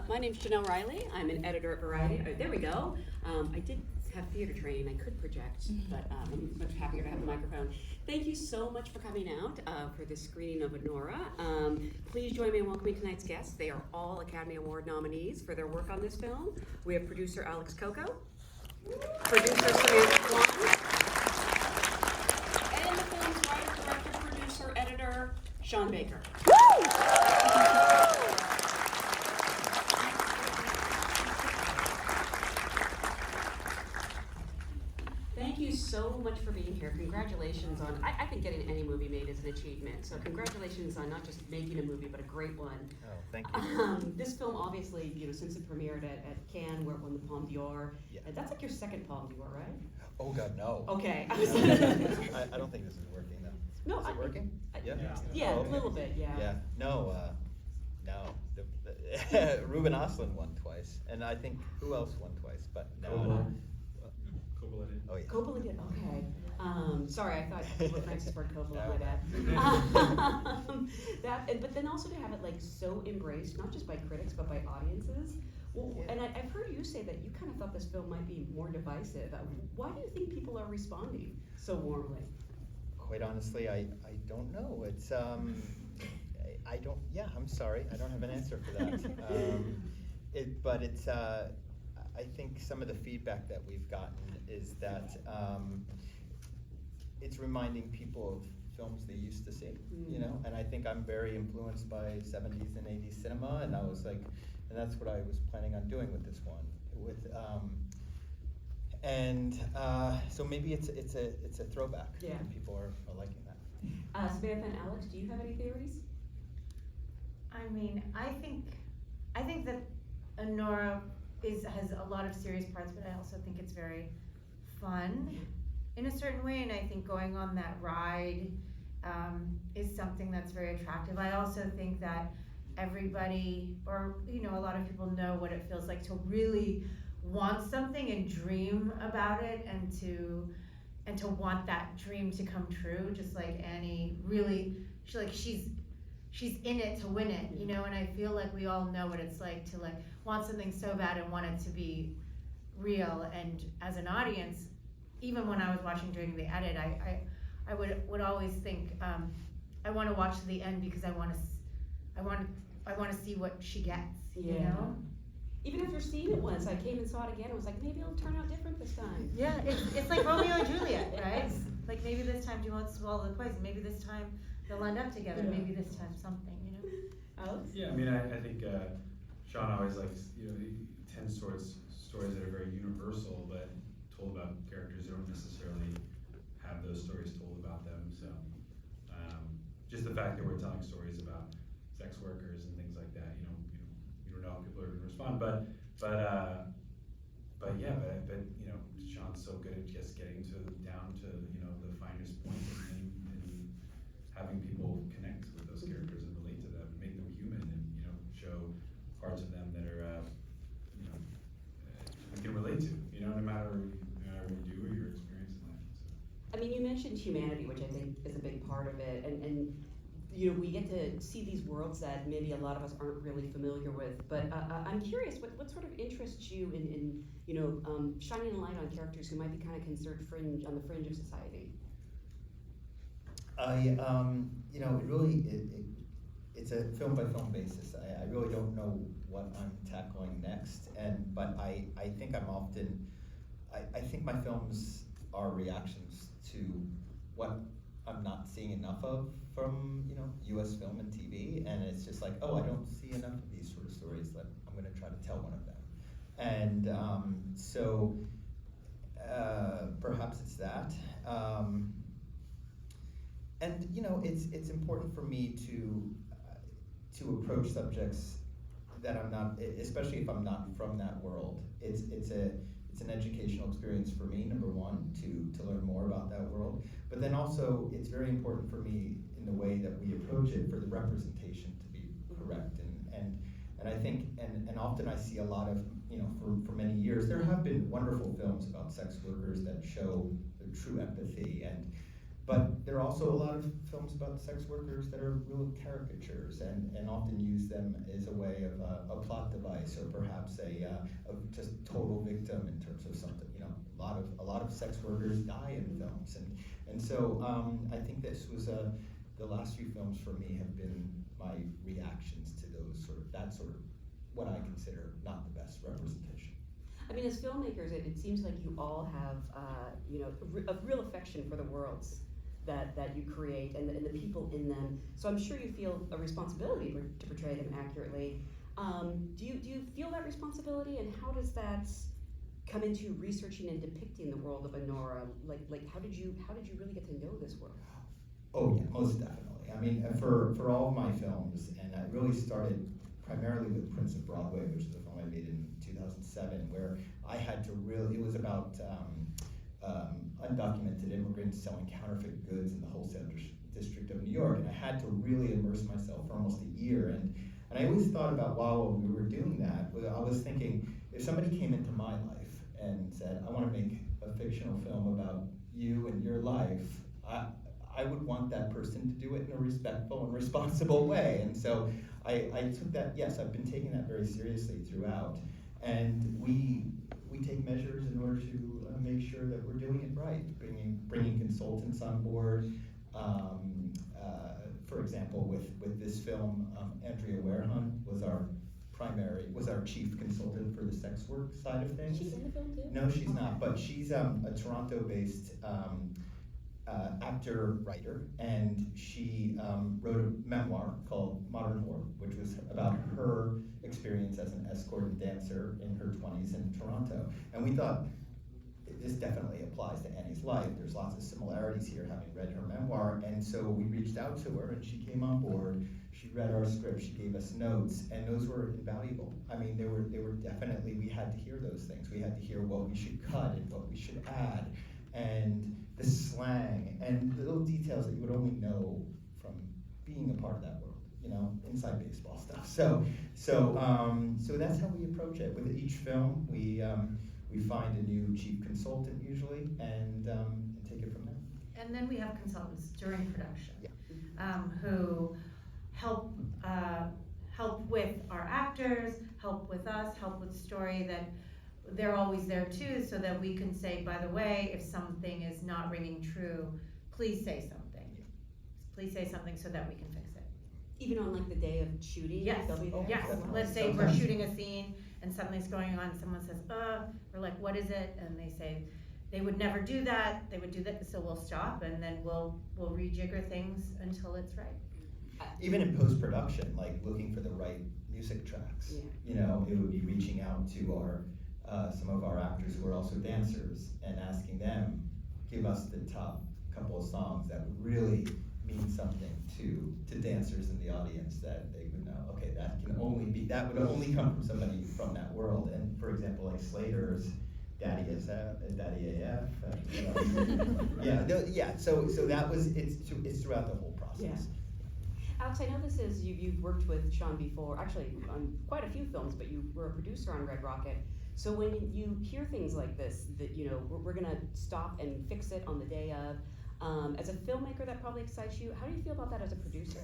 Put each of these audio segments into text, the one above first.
My name's Janelle Riley. I'm an editor at Variety. There we go. I did have theater training. I could project, but I'm much happier to have the microphone. Thank you so much for coming out for this screening of ANORA. Please join me in welcoming tonight's guests. They are all Academy Award nominees for their work on this film. We have producer Alex Coco, producer Samantha Quan, and the film's writer, director, producer, editor, Sean Baker. Thank you so much for being here. Congratulations on, I think getting any movie made is an achievement. So congratulations on not just making a movie, but a great one. Oh, thank you. This film, obviously, since it premiered at Cannes, where it won the Palme d'Or, Yeah. That's like your second Palme d'Or, right? Oh God, no. Okay. I don't think this is working though. No, is it working? Yeah, Oh, a okay. little bit, yeah. Yeah. No. Ruben Östlund won twice, and I think who else won twice? But no. Coppola. Oh yeah. Coppola did, okay. Sorry, I thought Francis Ford Coppola, No. my bad. But then also to have it like so embraced, not just by critics, but by audiences. Well, Yeah. and I've heard you say that you kind of thought this film might be more divisive. Why do you think people are responding so warmly? Quite honestly, I don't know. It's I don't. Yeah, I'm sorry. I don't have an answer for that. But it's. I think some of the feedback that we've gotten is that it's reminding people of films they used to see, and I think I'm very influenced by 70s and 80s cinema, and I was like, and that's what I was planning on doing with this one, so maybe it's a throwback. Yeah. And people are liking that. Samantha and Alex, do you have any theories? I mean, I think that ANORA has a lot of serious parts, but I also think it's very fun in a certain way, and I think going on that ride is something that's very attractive. I also think that everybody, or a lot of people know what it feels like to really want something and dream about it, and to want that dream to come true. Just like Annie, really, she's in it to win it, and I feel like we all know what it's like to want something so bad and want it to be real. And as an audience, even when I was watching during the edit, I would always think, I want to watch to the end because I want to see what she gets, Even after seeing it once, I came and saw it again, it was like, maybe it'll turn out different this time. Yeah, it's like Romeo and Juliet, right? Like maybe this time she won't swallow the poison, maybe this time they'll end up together, maybe this time something, Alex? Yeah, I mean, I think Sean always likes, he tends towards stories that are very universal, but told about characters who don't necessarily have those stories told about them. So, just the fact that we're telling stories about sex workers and things like that, you don't know how people are going to respond, but Sean's so good at just getting down to the finest point and having people connect with those characters and relate to them, and make them human, and show parts of them that are we can relate to, no matter what you do or your experience in life. So. I mean, you mentioned humanity, which I think is a big part of it, and we get to see these worlds that maybe a lot of us aren't really familiar with. But I'm curious, what sort of interests you in shining a light on characters who might be kind of considered on the fringe of society? It's a film by film basis. I really don't know what I'm tackling next, but I think I think my films are reactions to what I'm not seeing enough of from U.S. film and TV, and it's just like, oh, I don't see enough of these sort of stories that I'm going to try to tell one of them, and so perhaps it's that. And it's important for me to approach subjects that I'm not, especially if I'm not from that world. It's an educational experience for me, number one, to learn more about that world. But then also, it's very important for me in the way that we approach it for the representation to be correct. And I think, and often I see a lot of, for many years, there have been wonderful films about sex workers that show the true empathy, but there are also a lot of films about sex workers that are real caricatures and often use them as a way of a plot device, or perhaps a just total victim in terms of something. You know, a lot of sex workers die in films, and so I think this was the last few films for me have been my reactions to those sort of what I consider not the best representation. I mean, as filmmakers, it seems like you all have, a real affection for the worlds that you create and the people in them. So I'm sure you feel a responsibility to portray them accurately. Do you feel that responsibility, and how does that come into researching and depicting the world of ANORA? Like how did you really get to know this world? Oh yeah, most definitely. I mean, for all of my films, and I really started primarily with Prince of Broadway, which is a film I made in 2007, where I had to it was about undocumented immigrants selling counterfeit goods in the wholesale district of New York, and I had to really immerse myself for almost a year. And I always thought about while we were doing that, I was thinking, if somebody came into my life and said, I want to make a fictional film about you and your life, I would want that person to do it in a respectful and responsible way. And so I took that, yes, I've been taking that very seriously throughout. And we take measures in order to make sure that we're doing it right, bringing consultants on board. For example, with this film, Andrea Warehunt was our chief consultant for the sex work side of things. She's in the film too? No, she's not, but she's a Toronto-based actor, writer, and she wrote a memoir called Modern Whore, which was about her experience as an escort and dancer in her 20s in Toronto. And we thought, this definitely applies to Annie's life. There's lots of similarities here, having read her memoir. And so we reached out to her, and she came on board. She read our script, she gave us notes, and those were invaluable. I mean, they were definitely, we had to hear those things. We had to hear what we should cut and what we should add, and the slang, and little details that you would only know from being a part of that world, you know, inside baseball stuff. So that's how we approach it. With each film, we find a new chief consultant usually, and take it from there. And then we have consultants during production, Yeah. Who help with our actors, help with us, help with the story. That they're always there too, so that we can say, by the way, if something is not ringing true, please say something. Yeah. Please say something so that we can fix it. Even on like the day of shooting, Yes. they'll be there? Yes. Definitely. Let's say Sometimes. we're shooting a scene and something's going on, someone says, we're like, what is it? And they say, they would never do that, they would do that, so we'll stop, and then we'll rejigger things until it's right. Even in post-production, like looking for the right music tracks. Yeah. You know, it would be reaching out to our some of our actors who are also dancers and asking them, give us the top couple of songs that would really mean something to dancers in the audience, that they would know, okay, that would only come from somebody from that world. And for example, like Slater's Daddy AF. So that was, it's throughout the whole process. Yeah. Alex, I know this is, you've worked with Sean before, actually on quite a few films, but you were a producer on Red Rocket. So when you hear things like this, that, you know, we're gonna stop and fix it on the day of, as a filmmaker, that probably excites you. How do you feel about that as a producer?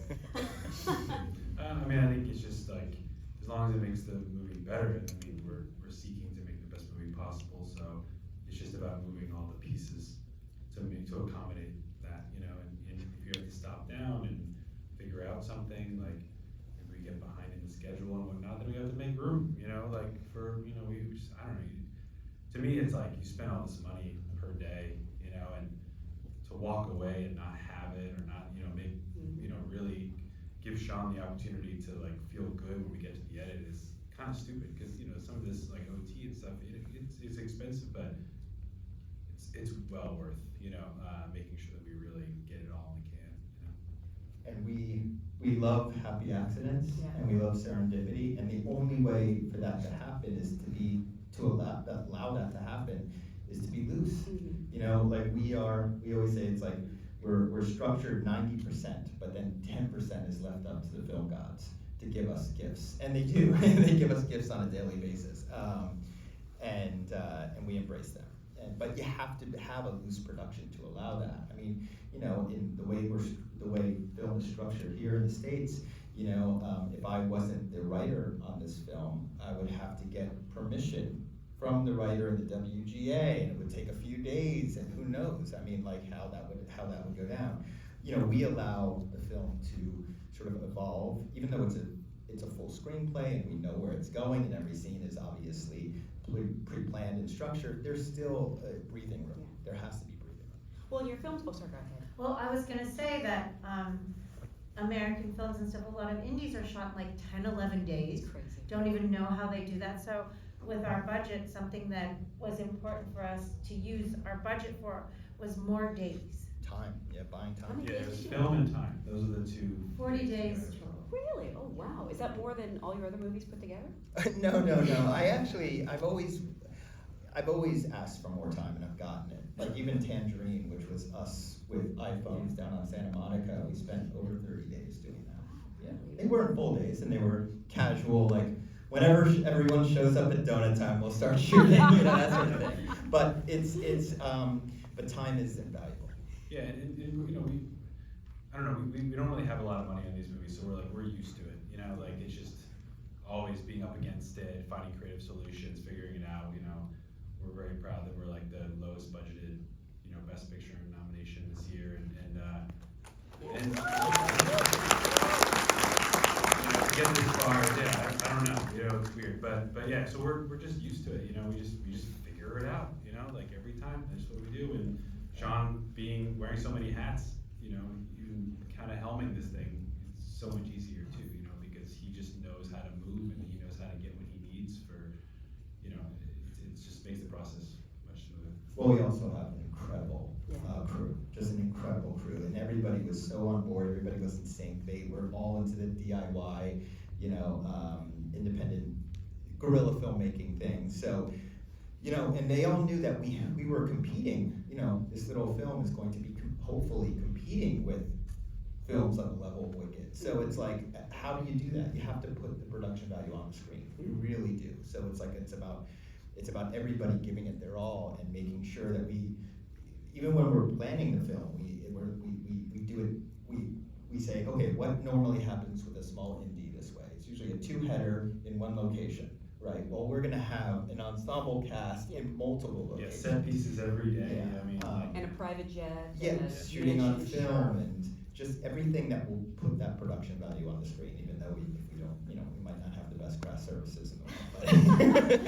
I mean, I think it's just like, as long as it makes the movie better, I mean, we're seeking to make the best movie possible, so it's just about moving all the pieces to accommodate that, you know, and if you have to stop down and figure out something, like, if we get behind in the schedule and whatnot, then we have to make room, you know, like, for, you know, we just, I don't know, to me, it's like, you spend all this money per day, you know, and to walk away and not have it, or not, you know, make, you know, really give Sean the opportunity to, like, feel good when we get to the edit is kind of stupid, because, you know, some of this, like, OT and stuff, it's expensive, but it's well worth, you know, making sure that we really get it all we can, you know. And we love happy accidents, Yeah. and we love serendipity, and the only way for that to happen is to allow that to happen is to be loose. Mm-hmm. You know, like we always say, it's like we're structured 90%, but then 10% is left up to the film gods to give us gifts, and they do. They give us gifts on a daily basis, and we embrace them. But you have to have a loose production to allow that. I mean, you know, in the way film is structured here in the States, you know, if I wasn't the writer on this film, I would have to get permission from the writer and the WGA, and it would take a few days, and who knows? I mean, like how that would go down. You know, we allow the film to sort of evolve, even though it's a full screenplay and we know where it's going, and every scene is obviously pre-planned and structured. There's still a breathing room. There has to be breathing room. Well, your films, oh, sorry, go ahead. Well, I was gonna say that American films and stuff, a lot of indies are shot in like 10, 11 days. It's crazy. Don't even know how they do that. So with our budget, something that was important for us to use our budget for was more days. Time, yeah, buying How time. many Yeah, days it was did you film have? and time. Those are the two. 40 days together. total. Really? Oh, wow. Is that more than all your other movies put together? No. I've always asked for more time, and I've gotten it. Like even Tangerine, which was us with iPhones down on Santa Monica, we spent over 30 days doing that. Yeah, they weren't full days, and they were casual. Like whenever everyone shows up at donut time, we'll start shooting, you know, that sort of thing. But but time is invaluable. Yeah, and you know, I don't know, we don't really have a lot of money on these movies, so we're used to it, you know, like it's just always being up against it, finding creative solutions, figuring it out, you know. We're very proud that we're like the lowest budgeted, you know, Best Picture nomination this year, and you know, to get this far, yeah, I don't know, you know, it's weird, but yeah, so we're just used to it, you know, we just figure it out, you know, like every time, that's what we do, and Sean wearing so many hats, you know, even kind of helming this thing, it's so much easier too, you know, because he just knows how to move and he knows how to get what he needs for, you know, it just makes the process much smoother. Well, we also have an incredible crew, just an incredible crew, and everybody was so on board. Everybody was in sync. They were all into the DIY, you know, independent guerrilla filmmaking thing. So, you know, and they all knew that we were competing. You know, this little film is going to be hopefully competing with films on the level of Wicked. So it's like, how do you do that? You have to put the production value on the screen. You really do. So it's like it's about everybody giving it their all and making sure that even when we're planning the film, we do it. We say, okay, what normally happens with a small indie this way? It's usually a 2-header in one location, right? Well, we're gonna have an ensemble cast in multiple Yeah, locations. set pieces every day, Yeah. I mean, And a private jet. Yeah, and a shooting on mission. film and just everything that will put that production value on the screen, even though if we don't, you know, we might not have the best craft services in the world.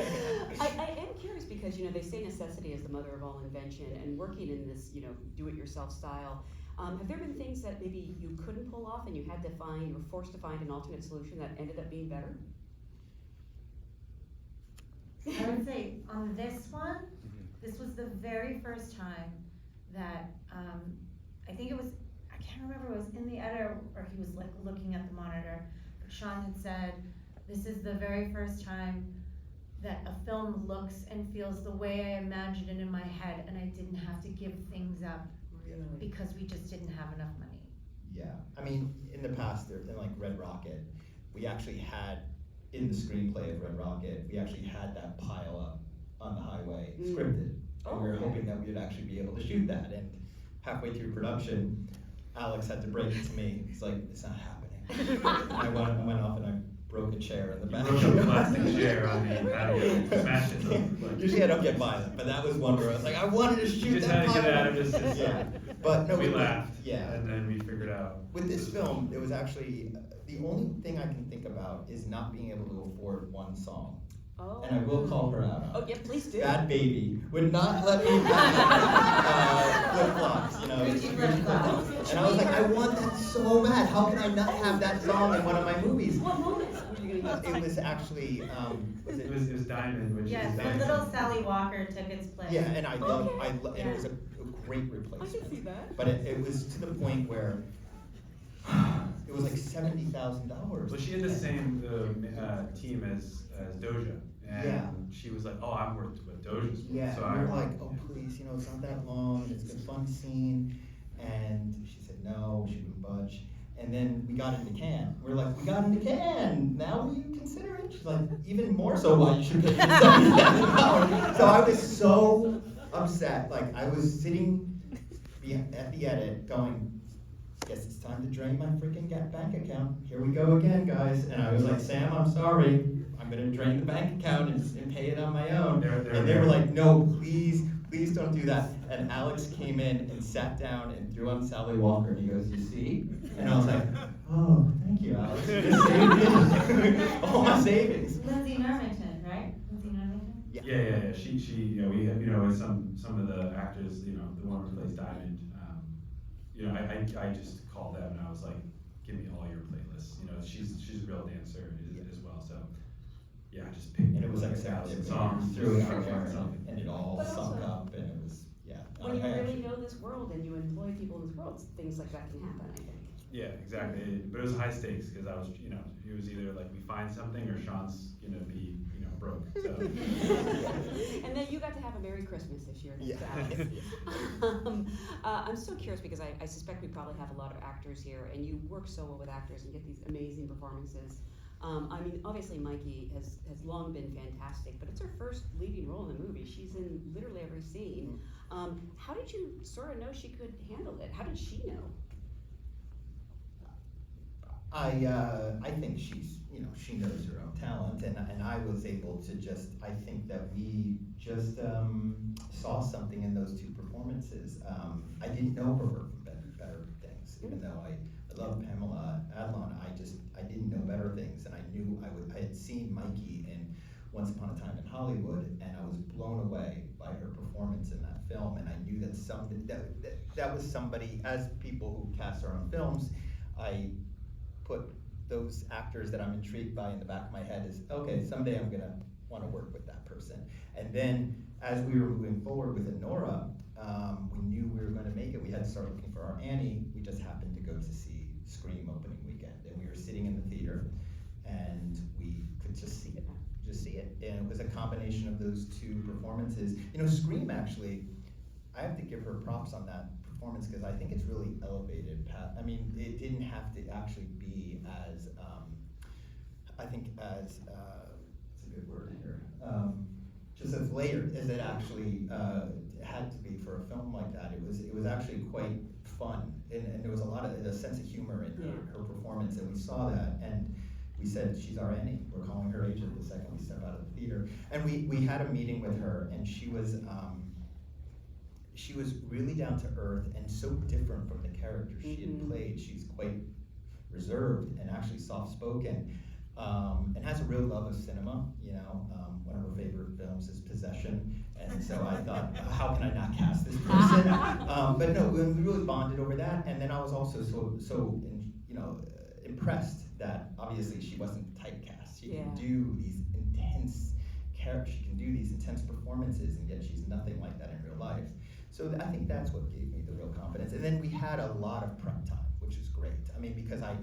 But I am curious because, you know, they say necessity is the mother of all invention, and working in this, you know, do-it-yourself style, have there been things that maybe you couldn't pull off and you had to find, or forced to find an alternate solution that ended up being better? I would say on this one, this was the very first time that, I think it was, I can't remember, it was in the editor or he was like looking at the monitor. But Sean had said, this is the very first time that a film looks and feels the way I imagined it in my head, and I didn't have to give things up because we just didn't have enough money. yeah, I mean, in the past, in like Red Rocket, we actually had, in the screenplay of Red Rocket, we actually had that pile up on the highway, scripted. And we were hoping that we would actually be able to shoot that, and halfway through production, Alex had to break it to me. He's like, it's not happening. I went off and I broke a chair in the back. you broke a plastic chair on the patio, smashed it. Like, Usually I don't get violent, but that was one where I was like, I wanted to shoot you just that had to get it out of pile. his system. Yeah, but no, We with- laughed, yeah. and then we figured out. With this film, it was actually, the only thing I can think about is not being able to afford one song. Oh. And I will call her out on Oh, it. yeah, please do. Bad Baby would not let me have flip-flops, you know. Gucci flip-flops. And I was like, I want that so bad. How can I not have that song in one of my movies? What moments were you gonna use? It was actually, was It was Diamond, which Yes, is the Diamond. little Sally Walker took its place. yeah, and I love, Okay. and it was a great I can replacement. see that. But it was to the point where it was like $70,000. Well, she had the same team as Doja, and Yeah. she was like, "Oh, I'm worth what Doja's worth." Yeah, so and we're like, oh please, you know, it's not that long, it's a fun scene. And she said no, she wouldn't budge. And then we got into Cannes. We're like, we got into Cannes, now will you consider it? She's like, even more so why you should pay me $70,000. So I was so upset, like I was sitting at the edit going, guess it's time to drain my freaking bank account. Here we go again, guys. And I was like, Sam, I'm sorry. I'm gonna drain the bank account and pay it on my own. And they were like, no, please don't do that. And Alex came in and sat down and threw on Sally Walker and he goes, you see? And I was like, oh, thank you, Alex. You just saved me. All my savings. Lindsay Normanton, right? Lindsay Normanton? Yeah. She, we have, with some of the actors, the one who plays Diamond, I just called them and I was like, give me all your playlists. She's a real dancer as well, so. Yeah, just picked. And it was like 1,000 songs, threw it out picked there, something. and it all But sunk also- up, and it was, yeah. When you I really actually- know this world and you employ people in this world, things like that can happen, I think. Yeah, exactly. But it was high stakes because I was, it was either like we find something or Sean's gonna be, broke. So. And then you got to have a Merry Christmas this year. Yeah. I'm so curious because I suspect we probably have a lot of actors here, and you work so well with actors and get these amazing performances. Obviously Mikey has long been fantastic, but it's her first leading role in the movie. She's in literally every scene. How did you sort of know she could handle it? How did she know? I think she's, she knows her own talent, and I was able to I think that we just saw something in those two performances. I didn't know her work from better things, even though I love Pamela Adlon. I didn't know better things, and I knew I had seen Mikey in Once Upon a Time in Hollywood, and I was blown away by her performance in that film, and I knew that something that was somebody. As people who cast our own films, I put those actors that I'm intrigued by in the back of my head is, okay, someday I'm gonna wanna work with that person. And then as we were moving forward with ANORA, we knew we were gonna make it. We had to start looking for our Annie. We just happened to go to see Scream opening weekend. And we were sitting in the theater and we could just see it. And it was a combination of those two performances. Scream actually, I have to give her props on that performance because I think it's really elevated. It didn't have to actually be as, I think as, what's a good word here? Just as layered as it actually had to be for a film like that. It was actually quite fun, and there was a sense of humor in her performance, and we saw that, and we said, she's our Annie. We're calling her agent the second we step out of the theater. And we had a meeting with her, and she was really down to earth and so different from the character she had played. She's quite reserved and actually soft-spoken, and has a real love of cinema. One of her favorite films is Possession, and so I thought, how can I not cast this person? But no, we really bonded over that, and then I was also so impressed that obviously she wasn't typecast. She can do these intense characters, she can do these intense performances, and yet she's nothing like that in real life. So I think that's what gave me the real confidence. And then we had a lot of prep time, which is great. Because I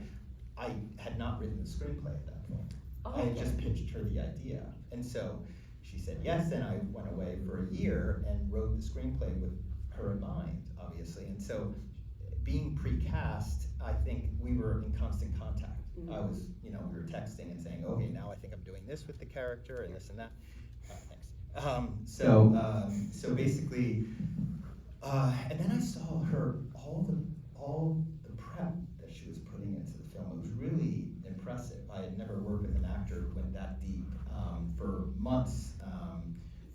had not written the screenplay at that point. I had just pitched her the idea. And so she said yes, and I went away for a year and wrote the screenplay with her in mind, obviously. And so being pre-cast, I think we were in constant contact. I was, we were texting and saying, okay, now I think I'm doing this with the character and this and that. Thanks. So basically, and then I saw her, all the prep that she was putting into the film. It was really impressive. I had never worked with an actor who went that deep. For months,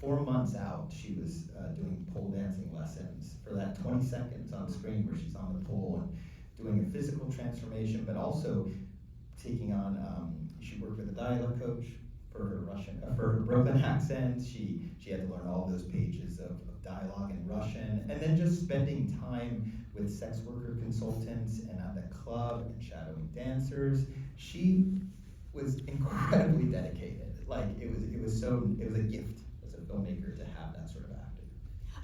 4 months out, she was doing pole dancing lessons for that 20 seconds on screen where she's on the pole and doing a physical transformation, but also taking on, she worked with a dialect coach for her Brooklyn accent. She had to learn all those pages of dialogue in Russian, and then just spending time with sex worker consultants and at the club and shadowing dancers. She was incredibly dedicated. It was a gift as a filmmaker to have that sort of acting.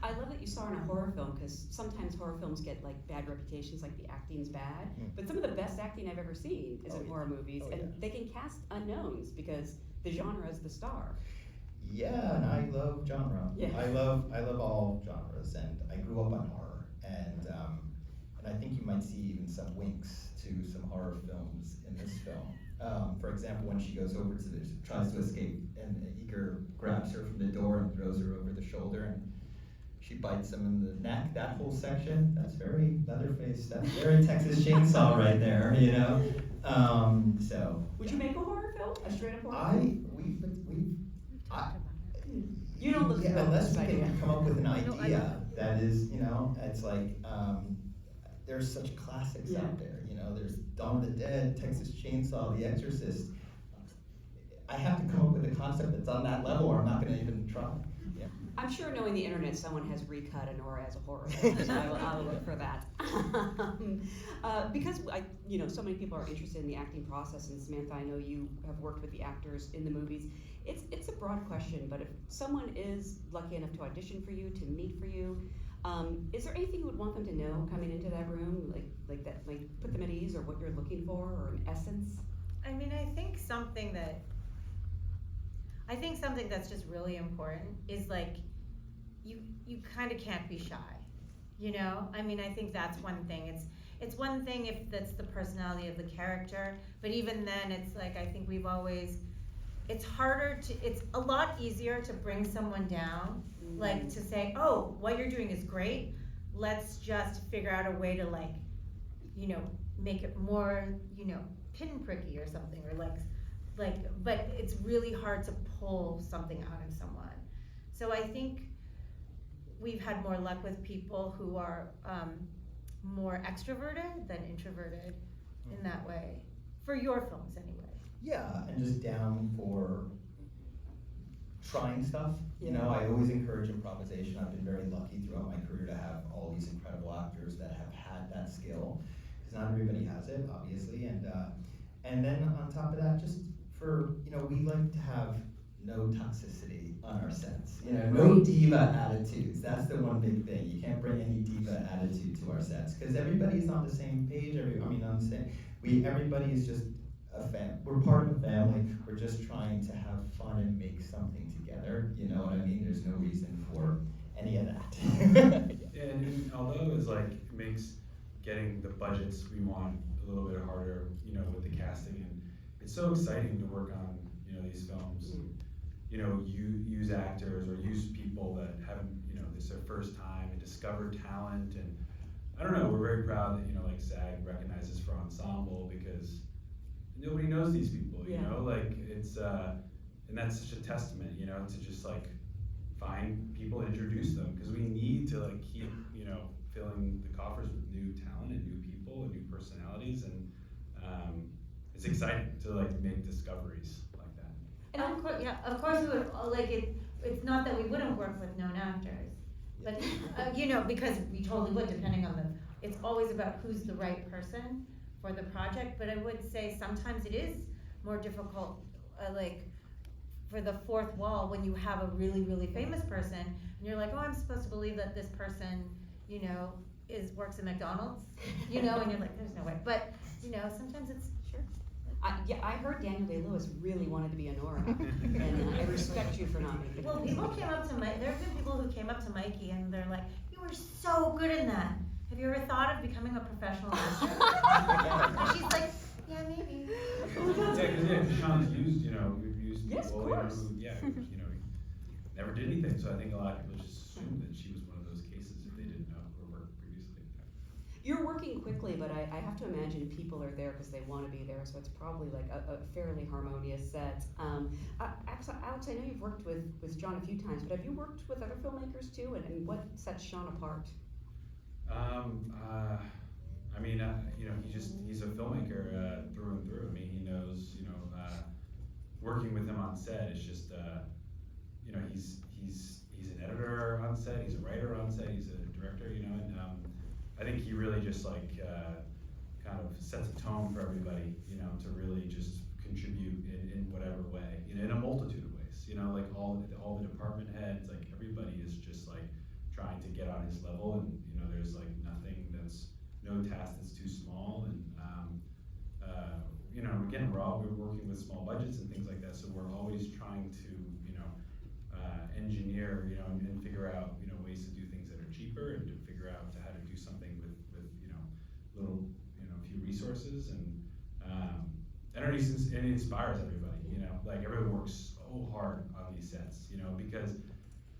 I love that you saw her in a horror film, because sometimes horror films get bad reputations, like the acting's bad. But some of the best acting I've ever seen is in horror movies, and they can cast unknowns because the genre is the star. Yeah, and I love genre. Yeah. I love all genres, and I grew up on horror, and I think you might see even some winks to some horror films in this film. For example, when she goes over tries to escape, and Eager grabs her from the door and throws her over the shoulder, and she bites him in the neck. That whole section, that's very Leatherface. That's very Texas Chainsaw right there, you know. So. Would you make a horror film? A straight up horror? You don't look yeah, good unless this we idea. can come up with an I know. idea that is, you know, it's like there's such classics out there. You know, there's Dawn of the Dead, Texas Chainsaw, The Exorcist. I have to come up with a concept that's on that level, or I'm not going to even try. Yeah. I'm sure knowing the internet, someone has recut ANORA as a horror film, so I'll look for that. Because you know, so many people are interested in the acting process, and Samantha, I know you have worked with the actors in the movies. It's a broad question, but if someone is lucky enough to audition for you, to meet for you, is there anything you would want them to know coming into that room, like that, like put them at ease, or what you're looking for, or an essence? I mean, I think something that's just really important is like, you kind of can't be shy, you know? I mean, I think that's one thing. It's one thing if that's the personality of the character, but even then, it's like, I think it's a lot easier to bring someone down, like to say, oh, what you're doing is great, let's just figure out a way to, like, you know, make it more, you know, pinpricky or something, or like, but it's really hard to pull something out of someone. So I think we've had more luck with people who are more extroverted than introverted in that way, for your films anyway. Yeah, and just down for trying stuff. You Yeah. know, I always encourage improvisation. I've been very lucky throughout my career to have all these incredible actors that have had that skill, because not everybody has it, obviously. And then on top of that, just for, you know, we like to have no toxicity on our sets. You know, no diva attitudes. That's the one big thing. You can't bring any diva attitude to our sets, because everybody's on the same page. Everybody is just we're part of a family. We're just trying to have fun and make something together. You know what I mean? There's no reason for any of that. Yeah, and although it's like, it makes getting the budgets we want a little bit harder, you know, with the casting, and it's so exciting to work on, you know, these films. You know, you use actors or use people that haven't, you know, this is their first time, and discover talent. And I don't know, we're very proud that, you know, like SAG recognizes for ensemble, because nobody knows these people, you know, like it's, and that's such a testament, you know, to just like find people and introduce them, because we need to like keep, you know, filling the coffers with new talent and new people and new personalities, and it's exciting to like make discoveries like that. And of course we would, like, it's not that we wouldn't work with known actors, but you know, because we totally would, depending on it's always about who's the right person for the project. But I would say sometimes it is more difficult, like for the fourth wall, when you have a really, really famous person and you're like, oh, I'm supposed to believe that this person, you know, works at McDonald's, you know, and you're like, there's no way. But, you know, sometimes it's Sure. I heard Daniel Day-Lewis really wanted to be ANORA, and I respect you for not making it. Well, people came up to Mike. There have been people who came up to Mikey and they're like, "You were so good in that. Have you ever thought of becoming a professional actor?" And she's like, "Yeah, maybe." Because Sean's used, you know, we've used Yes, people, of you know, course. who, you know, never did anything. So I think a lot of people just assumed that she was one of those cases if they didn't know her work previously. You're working quickly, but I have to imagine people are there because they want to be there, so it's probably like a fairly harmonious set. Alex, I know you've worked with Sean a few times, but have you worked with other filmmakers too, and what sets Sean apart? I mean, you know, he's a filmmaker through and through. I mean, he knows, you know, working with him on set is just, you know, he's an editor on set, he's a writer on set, he's a director, you know, and I think he really just like kind of sets a tone for everybody, you know, to really just contribute in whatever way, you know, in a multitude of ways, you know, like all the department heads, like everybody is just like trying to get on his level, and you know, there's like no task that's too small, and you know, again, we're working with small budgets and things like that, so we're always trying to, you know, engineer, you know, and figure out, you know, ways to do things that are cheaper, and to figure out how to do something with you know, little, you know, few resources, and it inspires everybody, you know, like everyone works so hard on these sets, you know, because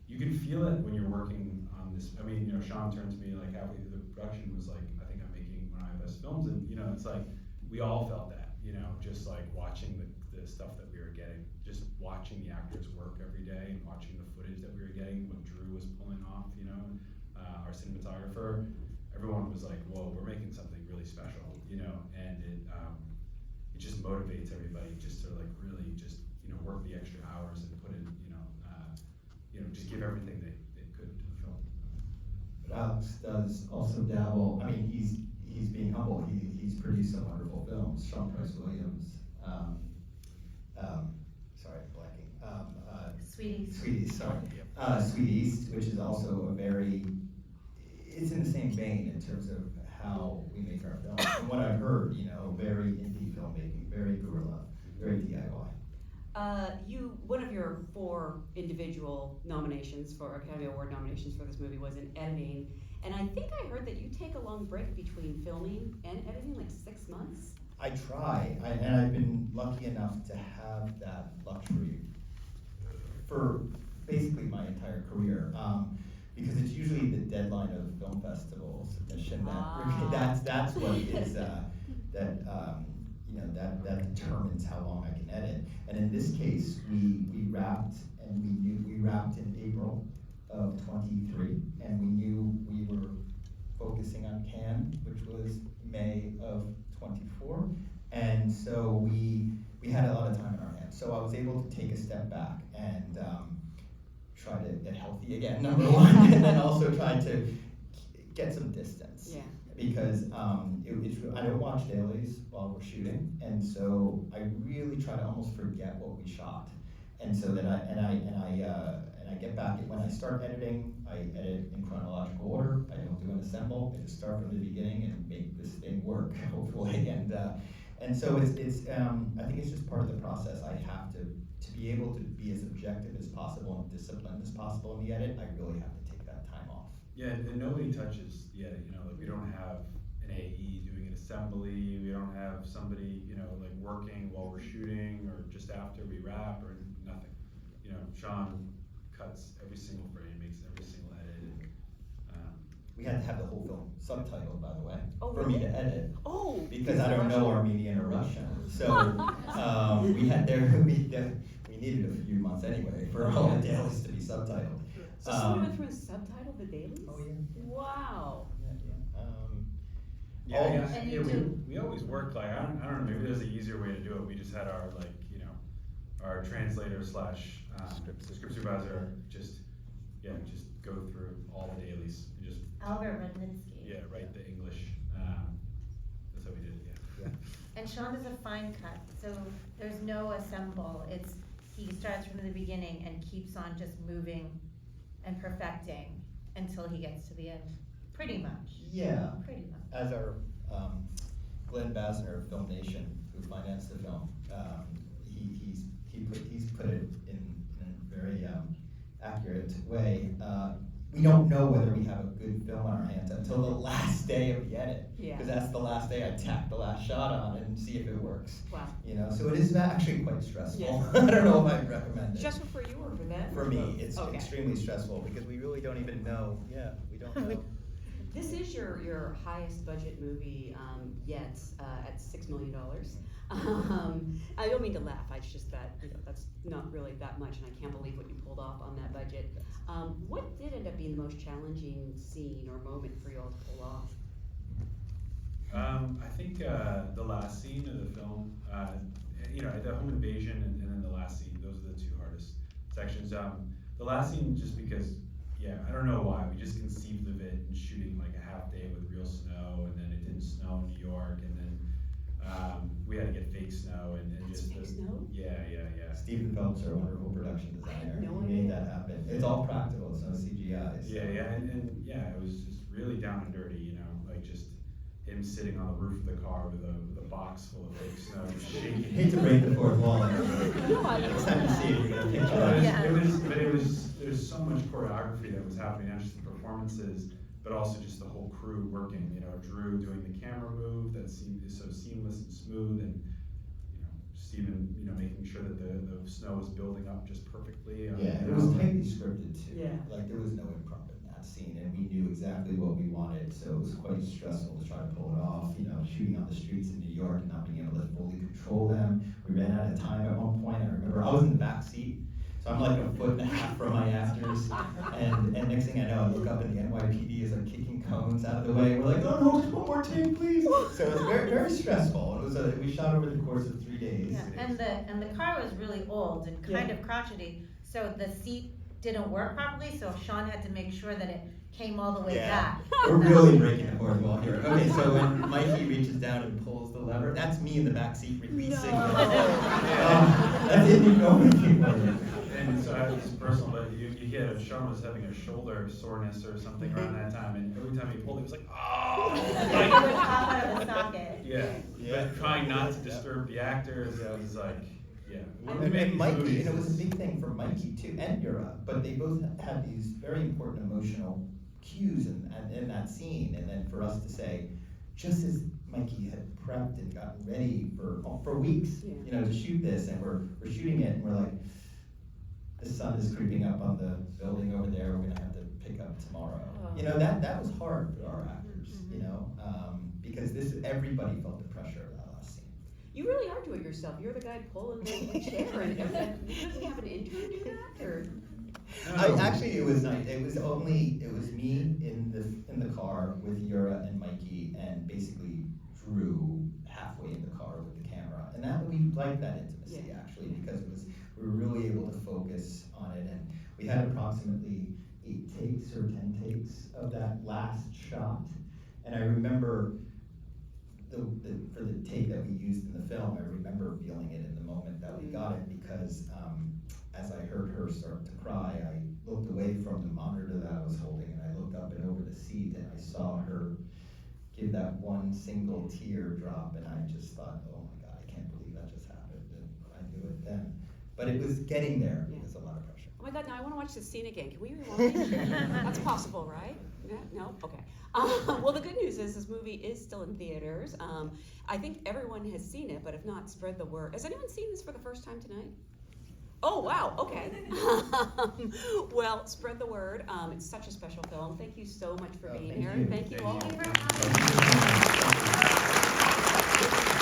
you can feel it when you're working on this. I mean, you know, Sean turned to me like halfway through the production, was like, I think I'm making one of my best films, and you know, it's like we all felt that, you know, just like watching the stuff that we were getting, just watching the actors work every day and watching the footage that we were getting, what Drew was pulling off, you know, our cinematographer, everyone was like, whoa, we're making something really special, you know, and it just motivates everybody just to like really just, you know, work the extra hours and put in, you know, just give everything they could to the film. But Alex does also dabble. I mean, he's being humble. He's produced some wonderful films. Sean Price Williams. Sorry, I'm blanking. Sweeties. Sorry. Sweet East, which is also a very. It's in the same vein in terms of how we make our films. From what I've heard, you know, very indie filmmaking, very guerrilla, very DIY. One of your 4 individual nominations for Academy Award nominations for this movie was in editing, and I think I heard that you take a long break between filming and editing, like 6 months. I try, and I've been lucky enough to have that luxury for basically my entire career, because it's usually the deadline of the film festival submission that's what is that determines how long I can edit. And in this case, we wrapped, and we wrapped in April of 23, and we knew we were focusing on Cannes, which was May of 24, and so we had a lot of time in our hands. So I was able to take a step back and try to get healthy again, number one, and then also try to get some distance. Yeah. Because I don't watch dailies while we're shooting, and so I really try to almost forget what we shot, and so that I get back. When I start editing, I edit in chronological order. I don't do an assemble. I just start from the beginning and make this thing work, hopefully. And so it's I think it's just part of the process. I have to be able to be as objective as possible and disciplined as possible in the edit. I really have to take that time off. Yeah, and nobody touches the edit, you know, like we don't have an AE doing an assembly, we don't have somebody, you know, like working while we're shooting or just after we wrap or nothing. You know, Sean cuts every single frame, makes every single edit. And, we had to have the whole film subtitled, by the way, Oh, for really? me to edit. Oh, Because I don't know Armenian or Russian, so we needed a few months anyway for all the dailies to be subtitled. So someone went through and subtitled the dailies? Oh yeah. Wow. We always worked like, I don't know, maybe there's an easier way to do it. We just had our like, you know, our translator slash script supervisor just go through all the dailies and just Albert Rudnitsky. Yeah, write the English. That's how we did it. Yeah. And Sean does a fine cut, so there's no assemble. He starts from the beginning and keeps on just moving and perfecting until he gets to the end, pretty much. Yeah. Pretty much. As our Glenn Basner of Film Nation, who financed the film, he's put it in a very accurate way. We don't know whether we have a good film on our hands until the last day of the edit. Yeah. Because that's the last day I tack the last shot on and see if it works. Wow. You know, so it is actually quite stressful. Yes. I don't know if I'd recommend it. Stressful for you or for them? For me, it's Okay. extremely stressful because we really don't even know. Yeah, we don't know. This is your highest budget movie yet at $6 million. I don't mean to laugh. It's just that that's not really that much, and I can't believe what you pulled off on that budget. What did end up being the most challenging scene or moment for you all to pull off? I think the last scene of the film, the home invasion and then the last scene, those are the 2 hardest sections. The last scene, just because, I don't know why, we just conceived of it and shooting like a half day with real snow, and then it didn't snow in New York, and then we had to get fake snow and just fake snow? Yeah. Stephen Phelps, our wonderful production designer, No he made that happen. It's all practical, it's no CGI. So. And it was just really down and dirty, you know, like just him sitting on the roof of the car with a box full of fake snow, just shaking. Hate to break the fourth wall. No, I Next time you see it, you're gonna picture it. There's so much choreography that was happening, not just the performances, but also just the whole crew working. You know, Drew doing the camera move that is so seamless and smooth, and Stephen, making sure that the snow was building up just perfectly. Yeah, it was tightly scripted too. Yeah. Like there was no improv in that. that scene, and we knew exactly what we wanted, so it was quite stressful to try to pull it off. You know, shooting on the streets in New York and not being able to fully control them. We ran out of time at one point. I remember I was in the back seat, so I'm like a foot and a half from my actors, and next thing I know, I look up and the NYPD is like kicking cones out of the way. We're like, oh no, just one more take, please. So it was very, very stressful. It was we shot over the course of 3 days. Yeah, and the car was really old and kind of crotchety, so the seat didn't work properly, so Sean had to make sure that it came all the way back. We're really breaking the fourth wall here. Okay, so when Mikey reaches down and pulls the lever, that's me in the back seat releasing. That didn't even know anymore. And so it's personal, but you get if Sean was having a shoulder soreness or something around that time, and every time he pulled, he was like, oh! It would pop out of the socket. Yeah, but trying not to disturb the actors, it was like, yeah. And Mikey, and it was a big thing for Mikey too, and Yura, but they both had these very important emotional cues in that scene, and then for us to say, just as Mikey had prepped and gotten ready for weeks, you know, to shoot this, and we're shooting it, and we're like, the sun is creeping up on the building over there, we're gonna have to pick up tomorrow. You know, that was hard for our actors, you know, because everybody felt the pressure of that last scene. You really are doing it yourself. You're the guy pulling the chair and everything. You didn't have an intern do that, or? Actually, it was nice. It was me in the car with Yura and Mikey, and basically Drew halfway in the car with the camera, and that we liked that intimacy actually, because we were really able to focus on it, and we had approximately 8 takes or 10 takes of that last shot, and I remember for the take that we used in the film, I remember feeling it in the moment that we got it, because as I heard her start to cry, I looked away from the monitor that I was holding, and I looked up and over the seat, and I saw her give that one single tear drop, and I just thought, oh my God, I can't believe that just happened, and I knew it then. But it was getting there. It was a lot of pressure. Oh my God, now I want to watch this scene again. Can we rewind? That's possible, right? Yeah? No? Okay. Well, the good news is this movie is still in theaters. I think everyone has seen it, but if not, spread the word. Has anyone seen this for the first time tonight? Oh, wow, okay. Well, spread the word. It's such a special film. Thank you so much for being here. Thank you all. Thank you for having me.